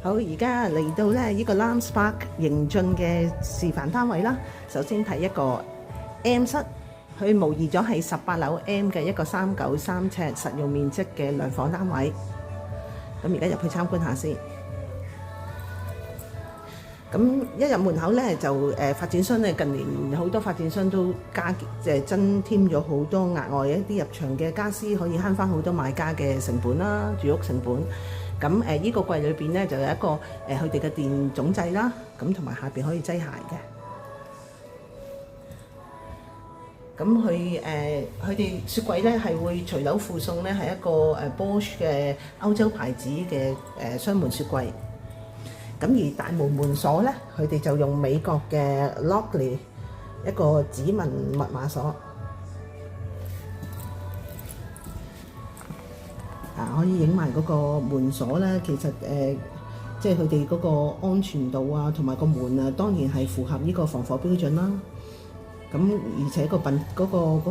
好，而家嚟到咧呢個 Lime Spark 迎進嘅示範單位啦。首先睇一個 M 室，佢模擬咗係18樓 M 嘅一個393尺實用面積嘅兩房單位。咁而家入去參觀下先。咁一入門口咧就發展商咧近年好多發展商都增添咗好多額外一啲入場嘅家私，可以慳翻好多買家嘅成本啦，住屋成本。咁呢個櫃裏邊咧就有一個佢哋嘅電總掣啦，咁同埋下邊可以擠鞋嘅。咁佢哋雪櫃咧係會隨樓附送咧係一個Bosch 嘅歐洲牌子嘅雙門雪櫃。咁而大門鎖咧，佢哋就用美國嘅 Lockly 一個指紋密碼鎖，可以影埋嗰個門鎖咧。其實即係佢哋嗰個安全度啊，同埋個門啊，當然係符合呢個防火標準啦。咁而且嗰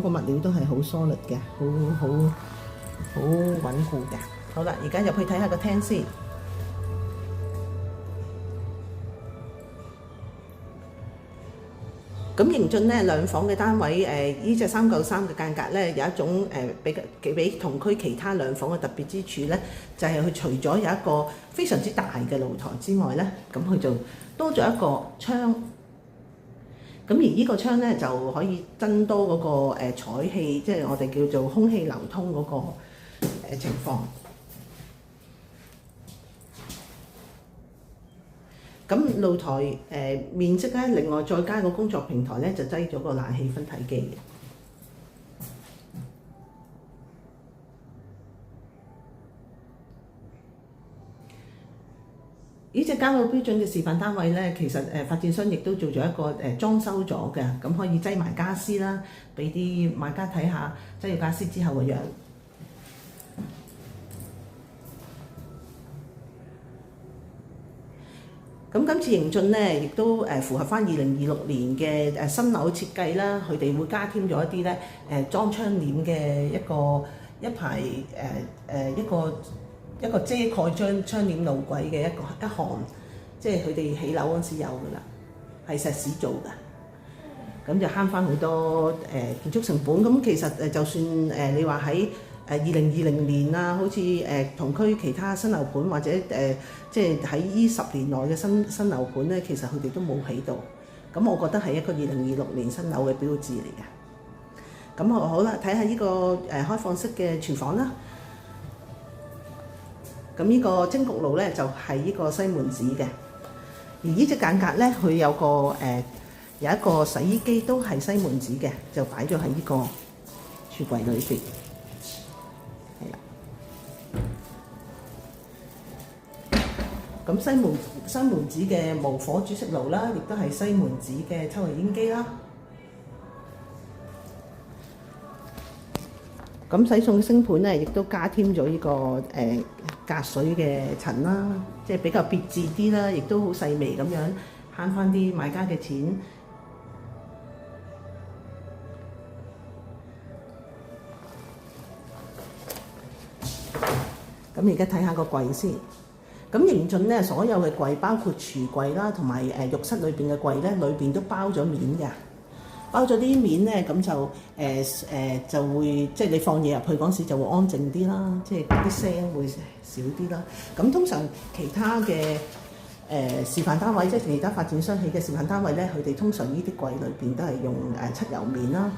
個物料都係好 solid 嘅，好穩固嘅。好啦，而家入去睇下個廳先。咁迎進咧兩房嘅單位，呢隻393嘅間隔咧有一種比同區其他兩房嘅特別之處咧，就係佢除咗有一個非常之大嘅露台之外咧，咁佢就多咗一個窗。咁而呢個窗咧就可以增多嗰個採氣，即係我哋叫做空氣流通嗰個情況。咁露台面積咧，另外再加個工作平台咧，就擠咗個冷氣分體機嘅。呢隻交到標準嘅示範單位咧，其實發展商亦都做咗一個裝修咗嘅，咁可以擠埋家私啦，俾啲買家睇下擠咗家私之後嘅樣。咁今次迎進咧，亦都符合翻2026年嘅新樓設計啦。佢哋會加添咗一啲咧裝窗簾嘅一排一個遮蓋窗簾路軌嘅一項，即係佢哋起樓嗰陣時有㗎啦，係石屎做㗎。咁就慳翻好多建築成本。咁其實就算你話喺2020年啊，好似同區其他新樓盤或者即係喺呢10年內嘅新樓盤咧，其實佢哋都冇起到。咁我覺得係一個2026年新樓嘅標誌嚟嘅。咁好啦，睇下呢個開放式嘅廚房啦。咁呢個蒸焗爐咧就係呢個西門子嘅。而呢隻間隔咧，佢有一個洗衣機都係西門子嘅，就擺咗喺呢個櫥櫃裏邊。咁西門子嘅無火煮食爐啦，亦都係西門子嘅抽油煙機啦。咁洗餸星盤咧，亦都加添咗呢個隔水嘅層啦，即係比較別緻啲啦，亦都好細微咁樣慳翻啲買家嘅錢。咁而家睇下個櫃先。咁迎進咧，所有嘅櫃包括櫥櫃啦，同埋浴室裏邊嘅櫃咧，裏邊都包咗面嘅。包咗啲面咧，咁就就會即係你放嘢入去嗰時就會安靜啲啦，即係啲聲會少啲啦。咁通常其他嘅示範單位，即係其他發展商起嘅示範單位咧，佢哋通常呢啲櫃裏邊都係用漆油面啦。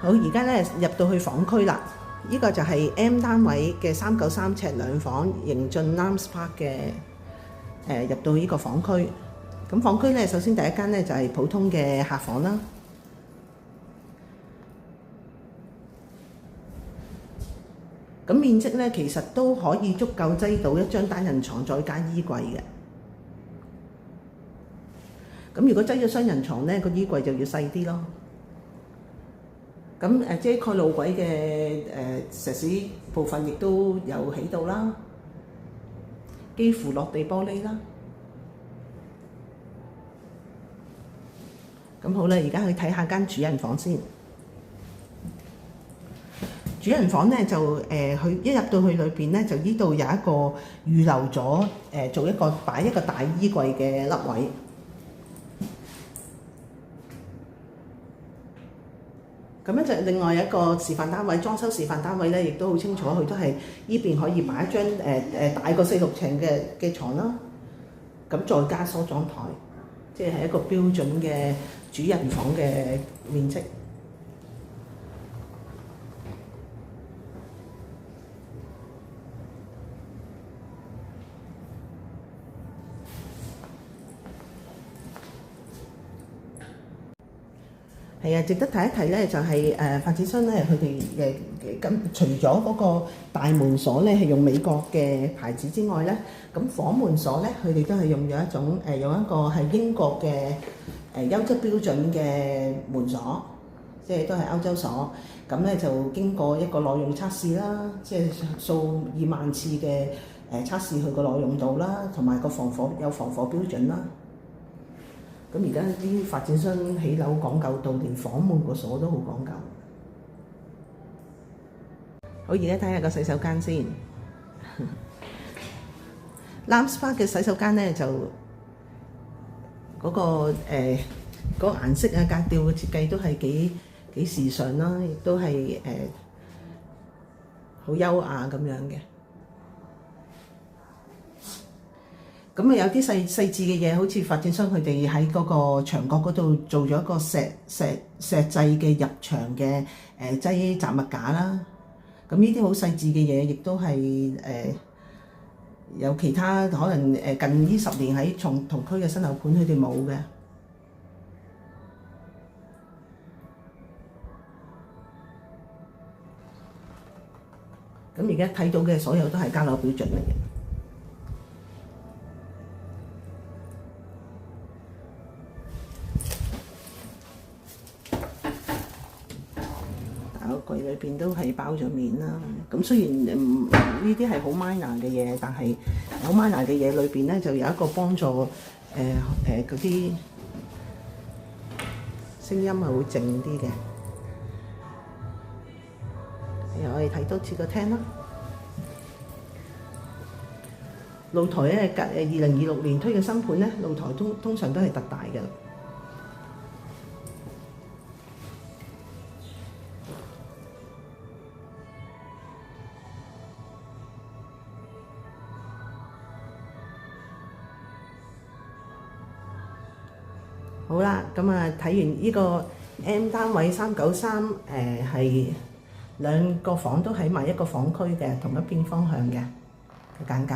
好，而家咧入到去房區啦，呢個就係 M 單位嘅393尺兩房迎進 Lime Spark 嘅入到呢個房區。咁房區咧，首先第一間咧就係普通嘅客房啦。咁面積咧其實都可以足夠擠到一張單人床再加衣櫃嘅。咁如果擠咗雙人床咧，個衣櫃就要細啲咯。咁遮蓋路軌嘅石屎部分亦都有起到啦，幾乎落地玻璃啦。咁好啦，而家去睇下間主人房先。主人房咧就佢一入到去裏邊咧，就呢度有一個預留咗做一個擺一個大衣櫃嘅凹位。咁樣就另外一個示範單位，裝修示範單位咧，亦都好清楚，佢都係依邊可以擺一張大過4、6呎嘅床啦。咁再加梳妝台，即係一個標準嘅主人房嘅面積。係啊，值得提一提咧，就係發展商咧，佢哋咁除咗嗰個大門鎖咧係用美國嘅牌子之外咧，咁房門鎖咧，佢哋都係用咗一種用一個係英國嘅優質標準嘅門鎖，即係都係歐洲鎖。咁咧就經過一個耐用測試啦，即係數以萬次嘅測試佢個耐用度啦，同埋個防火標準啦。咁而家啲發展商起樓講究到連房門個鎖都好講究。好，而家睇下個洗手間先。Lambs Park 嘅洗手間咧就嗰個顏色啊、格調嘅設計都係幾時尚啦，亦都係好優雅咁樣嘅。咁啊有啲細緻嘅嘢，好似發展商佢哋喺嗰個牆角嗰度做咗一個石製嘅入牆嘅擠雜物架啦。咁呢啲好細緻嘅嘢，亦都係有其他可能近呢10年喺同區嘅新樓盤佢哋冇嘅。咁而家睇到嘅所有都係交樓標準嚟嘅。櫃裏邊都係包咗面啦，咁雖然呢啲係好 minor 嘅嘢，但係好 minor 嘅嘢裏邊咧就有一個幫助嗰啲聲音係會靜啲嘅。我哋睇多次個廳啦。露台咧2026年推嘅新盤咧，露台通常都係特大嘅。好啦，咁啊睇完呢個 M 單位393，係2個房都喺埋一個房區嘅同一邊方向嘅簡格。